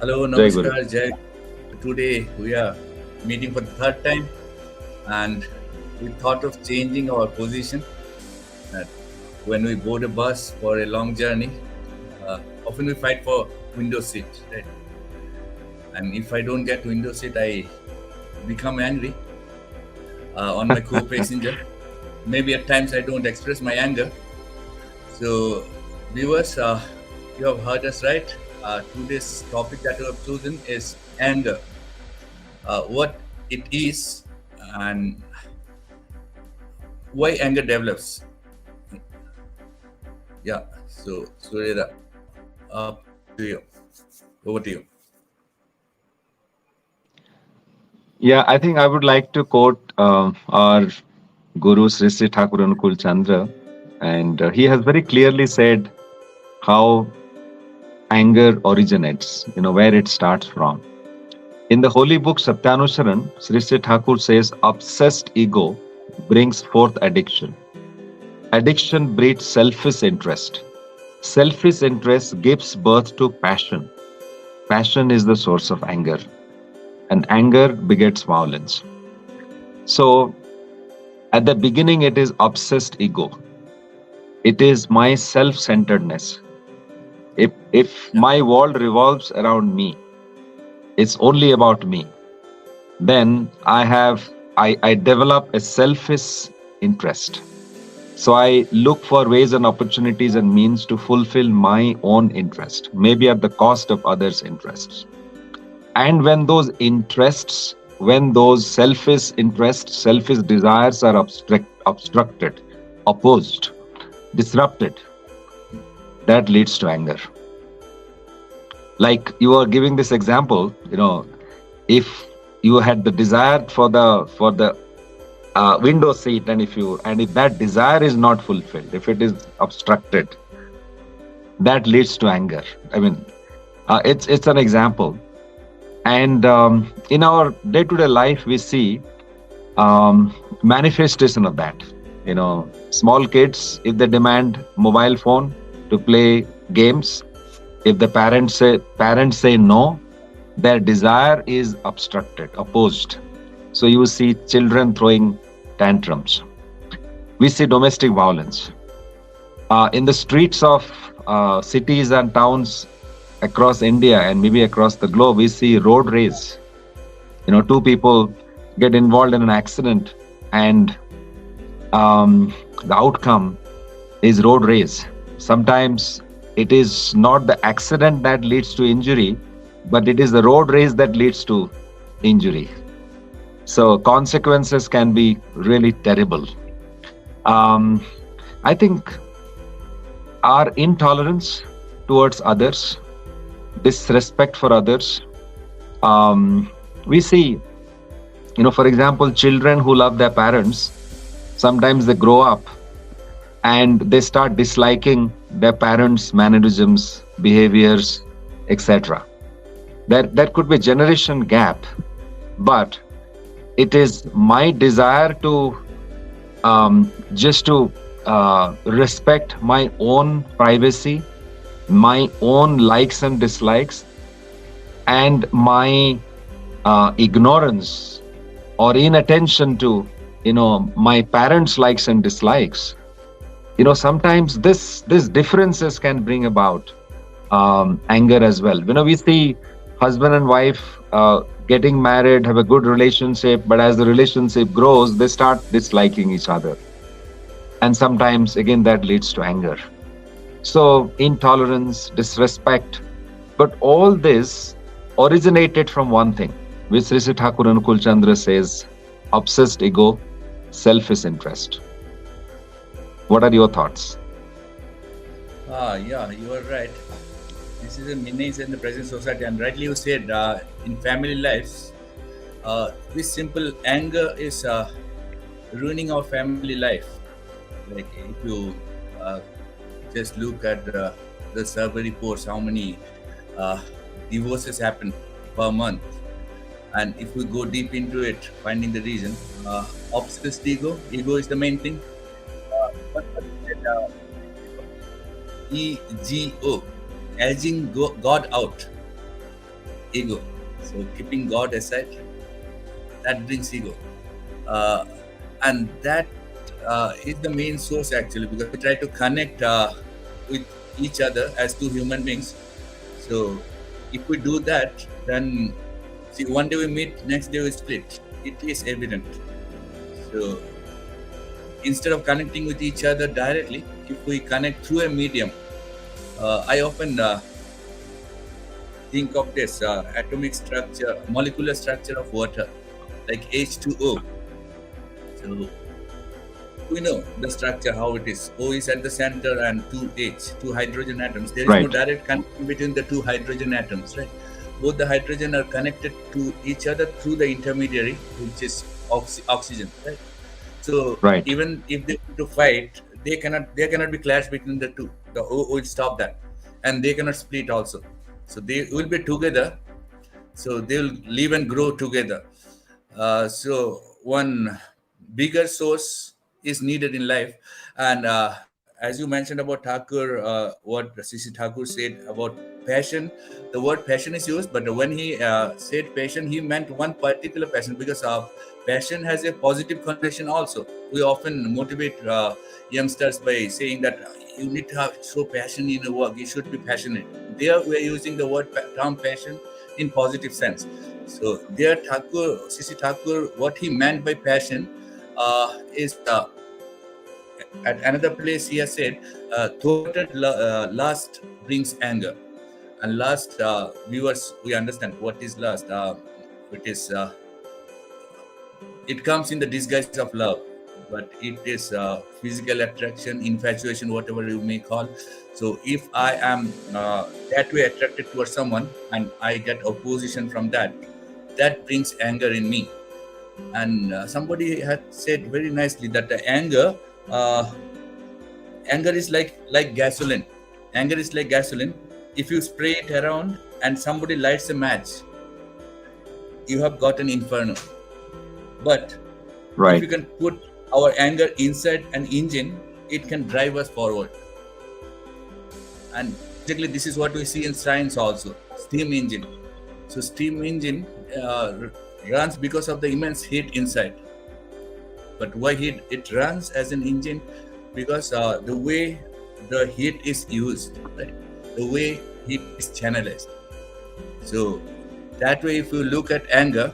Hello, Jai Guru. Namaskar, Jai. Today we are meeting for the third time, and we thought of changing our position. That when we board a bus for a long journey, often we fight for window seat, right? And if I don't get window seat, I become angry on my co-passenger. Maybe at times I don't express my anger. So, viewers, you have heard us right. Today's topic that we have chosen is anger. What it is and why anger develops. Yeah. So, Surya, up to you. Over to you. Yeah, I think I would like to quote our Guru Sri Sri Thakur Anukul Chandra, and he has very clearly said how anger originates, where it starts from. In the holy book Satyanusaran, Sri Sri Thakur says, obsessed ego brings forth addiction. Addiction breeds selfish interest. Selfish interest gives birth to passion. Passion is the source of anger, and anger begets violence. So, at the beginning, it is obsessed ego. It is my self-centeredness. If my world revolves around me, it's only about me, then I develop a selfish interest. So I look for ways and opportunities and means to fulfill my own interest, maybe at the cost of others' interests. And when those selfish interests, selfish desires are obstructed, opposed, disrupted, that leads to anger. Like you are giving this example, if you had the desire for the window seat, and if that desire is not fulfilled, if it is obstructed, that leads to anger. I mean, it's an example. And in our day-to-day life, we see manifestation of that. Small kids, if they demand mobile phone to play games, if the parents say no, their desire is obstructed, opposed. So you see children throwing tantrums. We see domestic violence in the streets of cities and towns across India and maybe across the globe. We see road rage. Two people get involved in an accident, and the outcome is road rage. Sometimes it is not the accident that leads to injury, but it is the road rage that leads to injury. So consequences can be really terrible. Um, I think our intolerance towards others, disrespect for others, we see, for example, children who love their parents, sometimes they grow up and they start disliking their parents' mannerisms, behaviors, etc. There could be a generation gap, but it is my desire to just to respect my own privacy, my own likes and dislikes, and my ignorance or inattention to my parents' likes and dislikes. Sometimes this differences can bring about anger as well. We see husband and wife getting married, have a good relationship, but as the relationship grows, they start disliking each other, and sometimes again that leads to anger. So intolerance, disrespect, but all this originated from one thing, which Sri Sri Thakur Anukul Chandra says: obsessed ego, selfish interest. What are your thoughts? Yeah, you are right. This is a menace in the present society, and rightly you said in family lives, this simple anger is ruining our family life. Like if you uh, just look at the survey reports, how many uh, divorces happen per month, and if we go deep into it, finding the reason, obsessed ego is the main thing. One person said ego, edging God out. ego. So keeping God aside, that brings ego. Uh, and that is the main source actually, because we try to connect with each other as two human beings. So if we do that, then see, one day we meet, next day we split. It is evident. So instead of connecting with each other directly, if we connect through a medium, I often think of this atomic structure, molecular structure of water, like H2O. So we know the structure, how it is. O is at the center and two H, two hydrogen atoms. There is no Right. direct connection between the two hydrogen atoms, right? Both the hydrogen are connected to each other through the intermediary, which is oxygen, right? So Right. even if they want to fight, there cannot be clash between the two. The O will stop that, and they cannot split also. So they will be together. So they will live and grow together. So one bigger source is needed in life, and as you mentioned about Thakur, what Sisi Thakur said about passion, the word passion is used, but when he said passion, he meant one particular passion, because passion has a positive connotation also. We often motivate youngsters by saying that you need to have show passion in your work, you should be passionate. There we are using the word term passion in positive sense. So there, Thakur, Sisi Thakur, what he meant by passion is at another place he has said, thwarted lust brings anger. And lust, viewers, we understand what is lust. It is it comes in the disguise of love, but it is physical attraction, infatuation, whatever you may call. So if I am that way attracted towards someone and I get opposition from that, that brings anger in me. And somebody had said very nicely that the uh, anger is like gasoline. Anger is like gasoline. If you spray it around and somebody lights a match, you have got an inferno. But if Right. you can put our anger inside an engine, it can drive us forward. And basically, this is what we see in science also, steam engine. So steam engine runs because of the immense heat inside. But why it runs as an engine? Because the way the heat is used, right? The way heat is channelized. So that way, if you look at anger,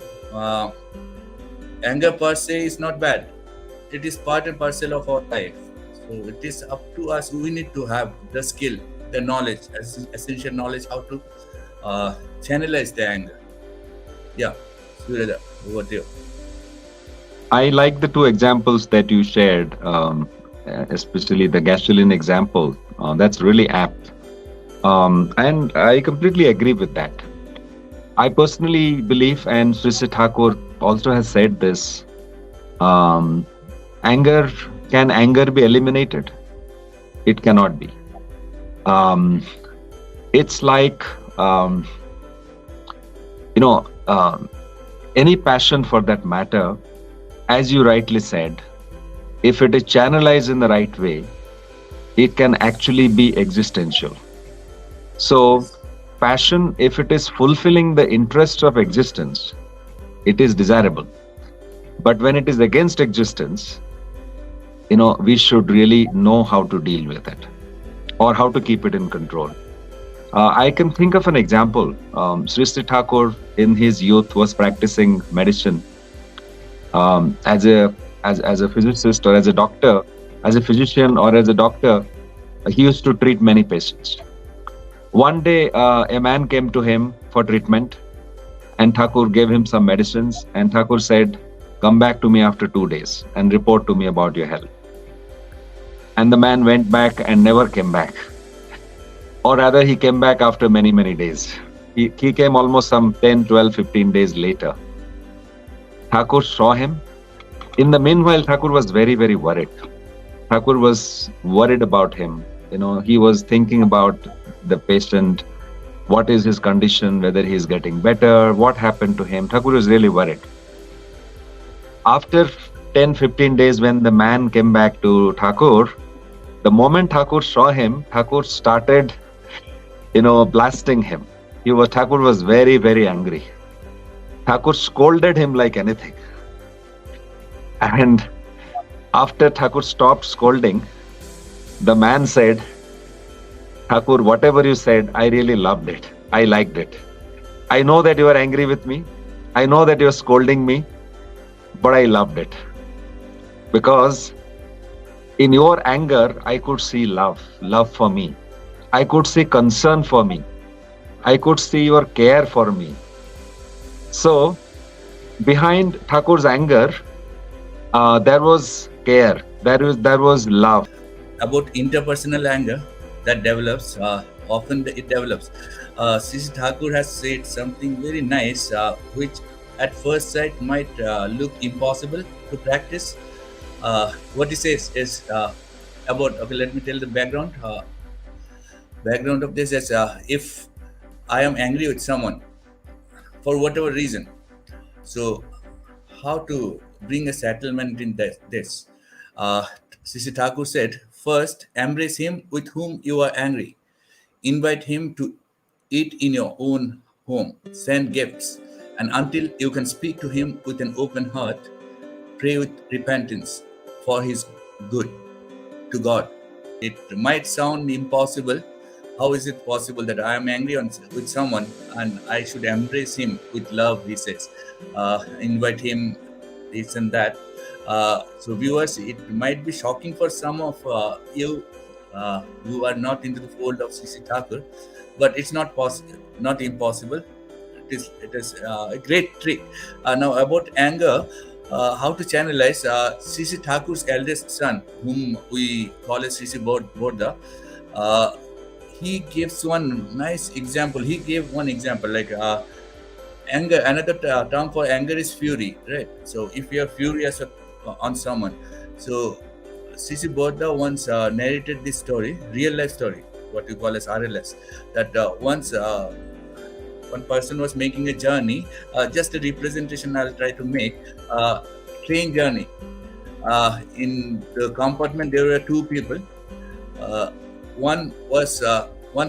anger per se is not bad. It is part and parcel of our life. So it is up to us. We need to have the skill, the knowledge, essential knowledge, how to channelize the anger. Yeah, Surya, over to you. I like the two examples that you shared, especially the gasoline example. That's really apt. And I completely agree with that. I personally believe, and Sri Thakur also has said this, um, anger, can anger be eliminated? It cannot be. Um, it's like, um, you know, any passion for that matter, as you rightly said, if it is channelized in the right way, it can actually be existential. So, Yes. passion, if it is fulfilling the interests of existence, it is desirable. But when it is against existence, we should really know how to deal with it or how to keep it in control. I can think of an example. Srishti Thakur, in his youth, was practicing medicine as a physicist or as a doctor, as a physician or as a doctor. He used to treat many patients. One day, a man came to him for treatment, and Thakur gave him some medicines. And Thakur said, "Come back to me after 2 days and report to me about your health." And the man went back and never came back. Or rather, he came back after many, many days. He came almost some 10, 12, 15 days later. Thakur saw him. In the meanwhile, Thakur was very, very worried. Thakur was worried about him. He was thinking about the patient, what is his condition, whether he is getting better, what happened to him. Thakur was really worried. After 10, 15 days, when the man came back to Thakur, the moment Thakur saw him, Thakur started, blasting him. Thakur was very, very angry. Thakur scolded him like anything. And after Thakur stopped scolding, the man said, Thakur, whatever you said, I really loved it. I liked it. I know that you are angry with me. I know that you are scolding me, but I loved it. Because in your anger, I could see love for me. I could see concern for me. I could see your care for me. So, behind Thakur's anger, there was care, there was love. About interpersonal anger that develops, often it develops. Sisi Thakur has said something very nice, which at first sight might look impossible to practice. What he says is about, okay, let me tell the background. Background of this is, if I am angry with someone for whatever reason, so how to bring a settlement in this? Uh, Sisi Thakur said, first embrace him with whom you are angry. Invite him to eat in your own home. Send gifts. And until you can speak to him with an open heart, pray with repentance for his good to God. It might sound impossible. How is it possible that I am angry with someone and I should embrace him with love? He says, invite him, this and that. So, viewers, it might be shocking for some of you who are not into the fold of Sisi Thakur, but it's not possible, not impossible. It is a great trick. Now, about anger, how to channelize Sisi Thakur's eldest son, whom we call as Sisi Borda. Uh, he gives one nice example. He gave one example like anger. Another term for anger is fury, right? So if you are furious on someone, so Sisi Borda once narrated this story, real life story, what you call as RLS, that once one person was making a journey, just a representation I'll try to make, train journey. In the compartment, there were two people. Uh, one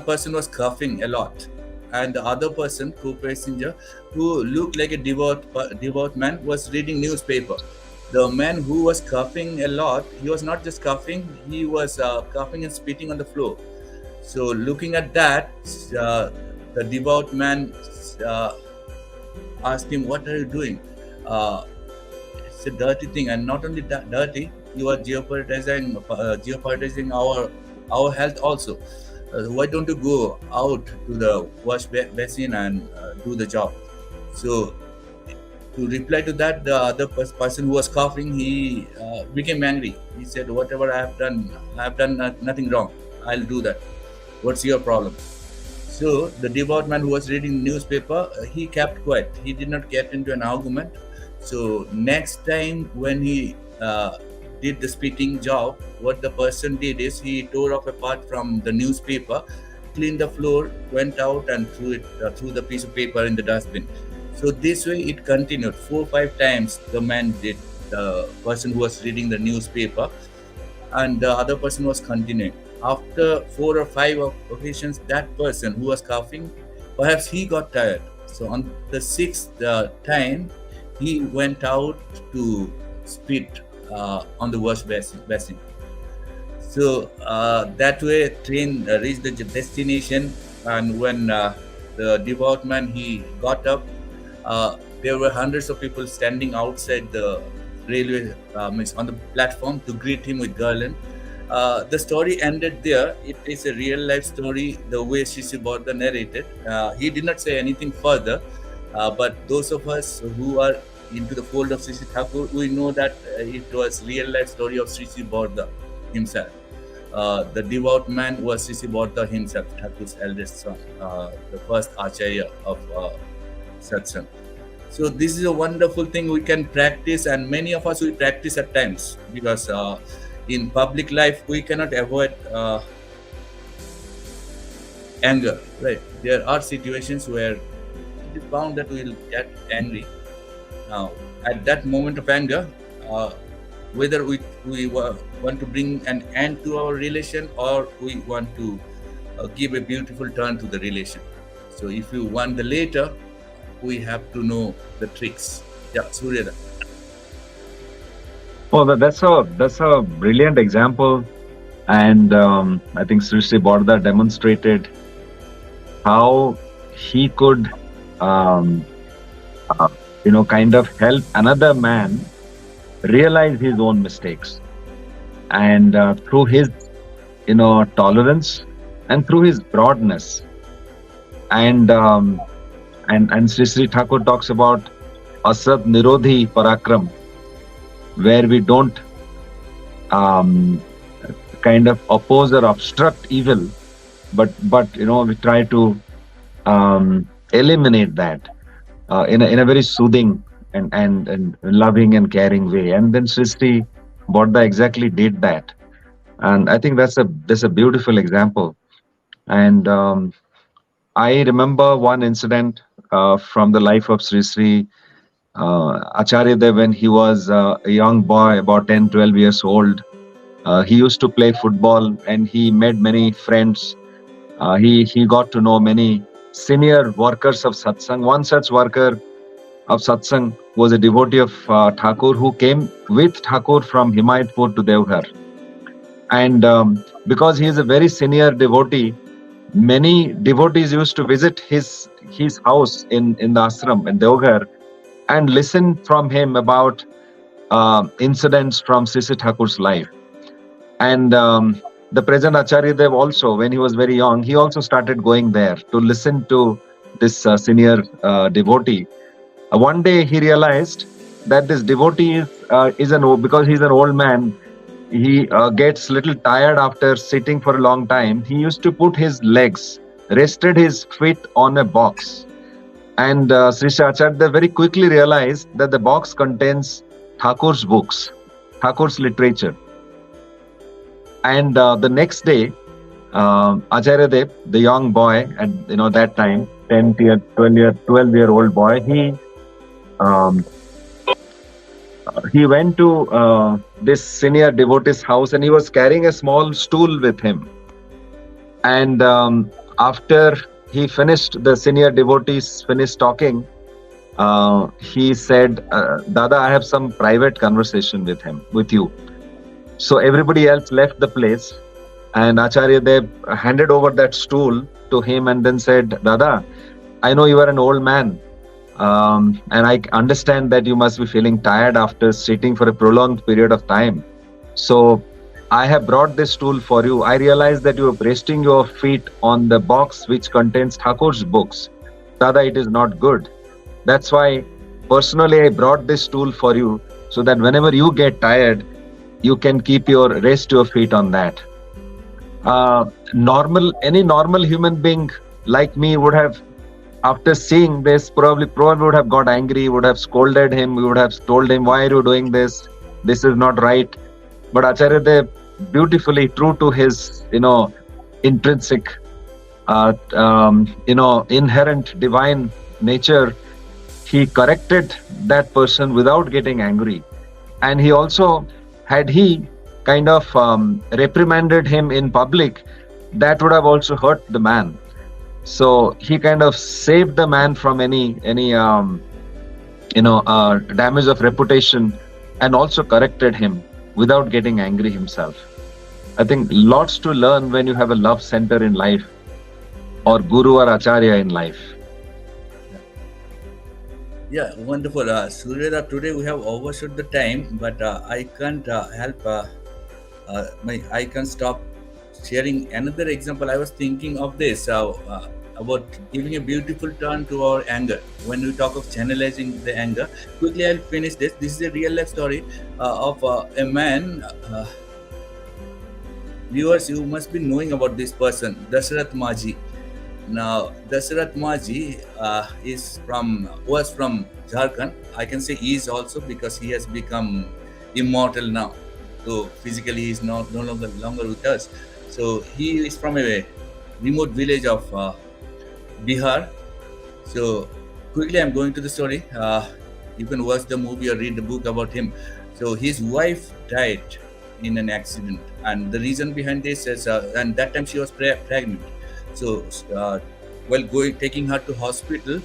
person was coughing a lot, and the other person, co-passenger, who looked like a devout man, was reading newspaper. The man who was coughing a lot, he was not just coughing; he was coughing and spitting on the floor. So, looking at that, the devout man uh, asked him, "What are you doing?" Uh, it's a dirty thing, and not only that dirty, you are jeopardizing our health also. Why don't you go out to the wash basin and do the job? So, to reply to that, the other person who was coughing, he became angry. He said, "Whatever I have done nothing wrong. I'll do that. What's your problem?" So the devout man who was reading newspaper, he kept quiet. He did not get into an argument. So next time when he did the spitting job, what the person did is he tore off a part from the newspaper, cleaned the floor, went out and threw the piece of paper in the dustbin. So this way it continued 4 or 5 times. The man did, the person who was reading the newspaper, and the other person was continuing. After 4 or 5 occasions, that person who was coughing, perhaps he got tired. So on the sixth time, he went out to spit on the wash basin. So that way, train reached the destination, and when the devout man he got up, there were hundreds of people standing outside the railway, means on the platform, to greet him with garland. The story ended there. It is a real life story, the way Sisi Borda narrated. He did not say anything further, but those of us who are into the fold of Sisi Thakur, we know that it was real life story of Sisi Borda himself. The devout man was Sisi Borda himself, Thakur's eldest son, the first Acharya of Satsang. So this is a wonderful thing we can practice, and many of us we practice at times, because in public life we cannot avoid anger, right? There are situations where it is bound that we will get angry. Now, at that moment of anger, whether we want to bring an end to our relation, or we want to give a beautiful turn to the relation. So if you want the later, we have to know the tricks. Yeah, Surya. Well, that's a brilliant example, and I think Srishti Borda demonstrated how he could, um, uh, kind of help another man realize his own mistakes, and through his, tolerance, and through his broadness, and Sri Sri Thakur talks about asat nirodhi parakram, where we don't um, kind of oppose or obstruct evil, but we try to eliminate that in a very soothing and loving and caring way. And then Srishti Bodda exactly did that, and I think that's a beautiful example. And I remember one incident from the life of Sri Acharya Dev when he was a young boy, about 10, 12 years old. He used to play football and he made many friends. He got to know many senior workers of satsang. One such worker of satsang was a devotee of Thakur who came with Thakur from Himayatpur to Devghar. And because he is a very senior devotee, many devotees used to visit his house in the ashram in Devghar and listen from him about incidents from Sisi Thakur's life. And the present Acharya Dev also, when he was very young, he also started going there to listen to this senior devotee. One day he realized that this devotee because he's an old man, he gets little tired after sitting for a long time. He used to put his legs, rested his feet on a box. And Sri Acharya very quickly realized that the box contains Thakur's books, Thakur's literature. And the next day, Acharya Dev, the young boy at that time, 10-year, 12-year-old boy, um, he went to this senior devotee's house and he was carrying a small stool with him. And after the senior devotees finished talking, he said, Dada, I have some private conversation with you. So everybody else left the place and Acharya Dev handed over that stool to him and then said, Dada, I know you are an old man. And I understand that you must be feeling tired after sitting for a prolonged period of time. So I have brought this stool for you. I realize that you are resting your feet on the box which contains Thakur's books. Dada, it is not good. That's why personally I brought this stool for you so that whenever you get tired, you can rest your feet on that. Any normal human being like me would have, after seeing this, probably would have got angry, would have scolded him, we would have told him, why are you doing this? This is not right. But Acharya Dev, beautifully true to his, intrinsic, inherent divine nature, he corrected that person without getting angry. And he also, had he kind of reprimanded him in public, that would have also hurt the man. So he kind of saved the man from any damage of reputation and also corrected him without getting angry himself. I think lots to learn when you have a love center in life or guru or acharya in life. Yeah, wonderful. Surya, today we have overshot the time, but I can't help. I can't stop sharing another example. I was thinking of this about giving a beautiful turn to our anger. When we talk of channelizing the anger, quickly I'll finish this. This is a real life story of a man. Viewers, you must be knowing about this person, Dasarath Maji. Now, Dasarath Maji was from Jharkhand. I can say is also because he has become immortal now. So physically, he is no longer with us. So he is from a remote village of Bihar. So quickly, I'm going to the story. You can watch the movie or read the book about him. So his wife died in an accident, and the reason behind this is, and that time she was pregnant. So while going taking her to hospital,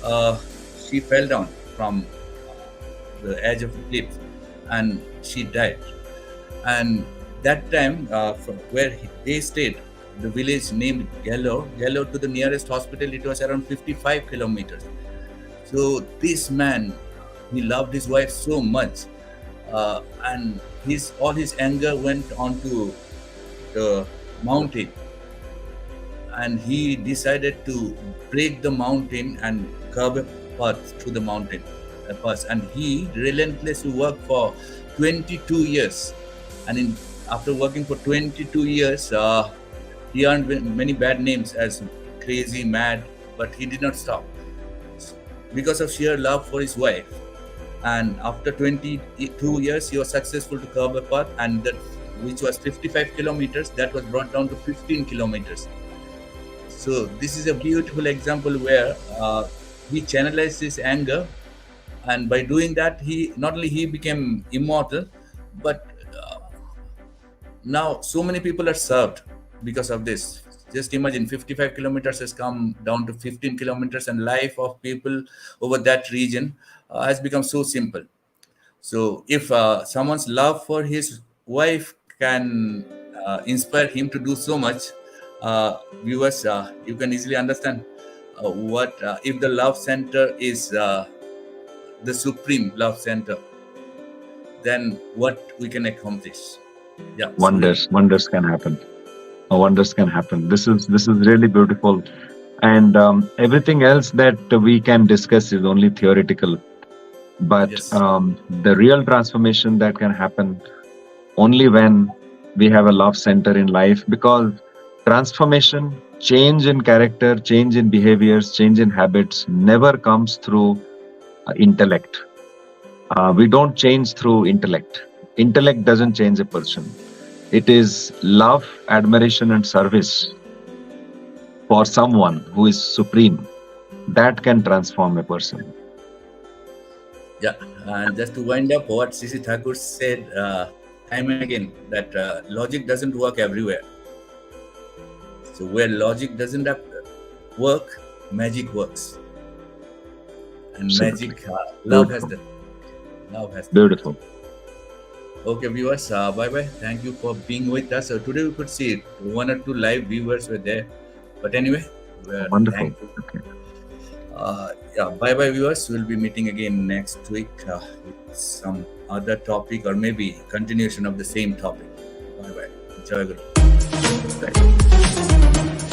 uh, she fell down from the edge of the cliff, and she died. And that time, from where they stayed, the village named Gallo to the nearest hospital, it was around 55 kilometers. So this man, he loved his wife so much, and his all his anger went onto the mountain, and he decided to break the mountain and carve a path through the mountain first. And he relentlessly worked for 22 years. And after working for 22 years, he earned many bad names as crazy, mad, but he did not stop because of sheer love for his wife. And after 22 years, he was successful to carve a path, and that which was 55 kilometers, that was brought down to 15 kilometers. So this is a beautiful example where he channelized his anger, and by doing that, he not only he became immortal, but now so many people are served because of this. Just imagine 55 kilometers has come down to 15 kilometers, and life of people over that region has become so simple. So if someone's love for his wife can inspire him to do so much, viewers, you can easily understand what if the love center is the supreme love center, then what we can accomplish. Yeah, Surya. Wonders can happen. Wonders can happen. This is really beautiful, and everything else that we can discuss is only theoretical. But Yes. the real transformation that can happen only when we have a love center in life, because transformation, change in character, change in behaviors, change in habits never comes through intellect. We don't change through intellect. Intellect doesn't change a person. It is love, admiration, and service for someone who is supreme that can transform a person. Yeah, and just to wind up what Sisi Thakur said time and again, that logic doesn't work everywhere. So where logic doesn't work, magic works, and Absolutely. magic love has Beautiful. the love has the. Beautiful. Okay, viewers, bye bye. Thank you for being with us. So today we could see one or two live viewers were there, but anyway, we're Wonderful. thankful. Okay. Yeah, bye bye, viewers. We'll be meeting again next week with some other topic, or maybe continuation of the same topic. Bye bye. Enjoy. Good. Right.